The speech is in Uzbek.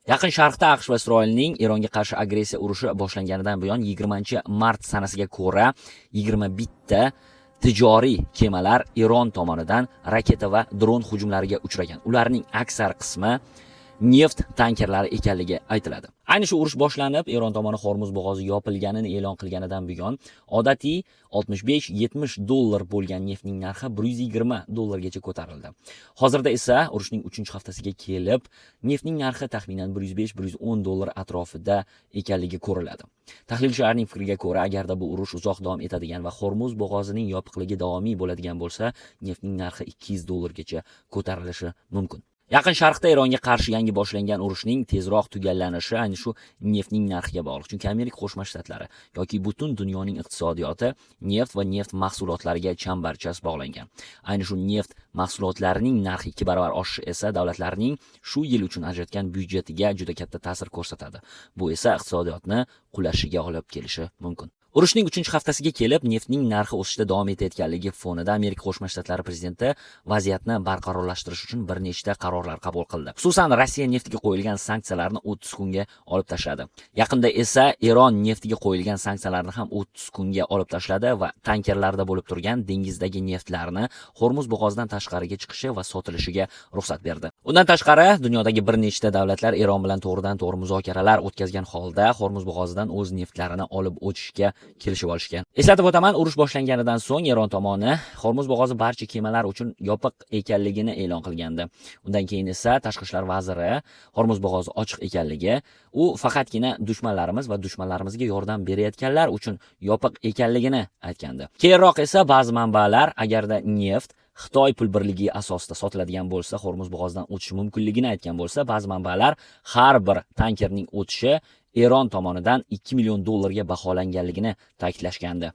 Yaqin Sharqda AQSh va Isroilning Eronga qarshi agressiya urushi boshlanganidan buyon 20-mart sanasiga ko'ra 21 ta tijoriy kemalar Eron tomonidan raketa va dron hujumlariga uchragan. Ularning aksar qismi neft tankerlari ekanligi aytiladi. Ayni shu urush boshlanib, Eron tomoni Hormuz bo'g'ozi yopilganini e'lon qilganidan buyon odatiy 65-70 dollar bo'lgan neftning narxi 120 dollargacha ko'tarildi. Hozirda esa urushning 3-haftasiga kelib, neftning narxi taxminan 105-110 dollar atrofida ekanligi ko'riladi. Tahlilchilarning fikriga ko'ra, agarda bu urush uzoq davom etadigan va Hormuz bo'g'ozining yopiqligi davomiy bo'ladigan bo'lsa, neftning narxi 200 dollargacha ko'tarilishi mumkin. Yaqin Sharqda Eronga qarshi yangi boshlangan urushning tezroq tugallanishi ayni shu neftning narxiga bog'liq. Chunki Amerika Qo'shma Shtatlari yoki butun dunyoning iqtisodiyoti neft va neft mahsulotlariga chambarchas bog'langan. Ayni shu neft mahsulotlarining narxi 2 barobar oshishi esa davlatlarning shu yil uchun ajratgan byudjetiga juda katta ta'sir ko'rsatadi. Bu esa iqtisodiyotni qulashiga olib kelishi mumkin. Urushning 3-haftasiga kelib, neftning narxi o'sishda davom etayotganligi fonida Amerika Qo'shma Shtatlari prezidenti vaziyatni barqarorlashtirish uchun bir nechta qarorlar qabul qildi. Xususan, Rossiya neftiga qo'yilgan sanksiyalarni 30 kunga olib tashladi. Yaqinda esa Eron neftiga qo'yilgan sanksiyalarni ham 30 kunga olib tashladi va tankerlarda bo'lib turgan dengizdagi neftlarni Hormuz bo'g'ozidan tashqariga chiqishi va sotilishiga ruxsat berdi. Undan tashqari, dunyodagi bir nechta davlatlar Eron bilan to'g'ridan-to'g'ri muzokaralar o'tkazgan holda Hormuz bo'g'ozidan o'z neftlarini olib o'tishga kelishib olishgan. Eslatib o'taman, urush boshlanganidan so'ng Eron tomoni Hormuz bo'g'ozi barcha kemalar uchun yopiq ekanligini e'lon qilgandi. Undan keyin esa tashqi ishlar vaziri Hormuz bo'g'ozi ochiq ekanligi, u faqatgina dushmanlarimiz va dushmanlarimizga yordam berayotganlar uchun yopiq ekanligini aytgandi. Keyinroq esa ba'zi manbalar agarda neft Xitoy pul birligi asosida sotiladigan bo'lsa, Hormuz bo'g'ozidan o'tishi mumkinligini aytgan bo'lsa, ba'zi manbalar har bir tankerning o'tishi Eron tomonidan 2 million dollarga baholanganligini ta'kidlashgandi.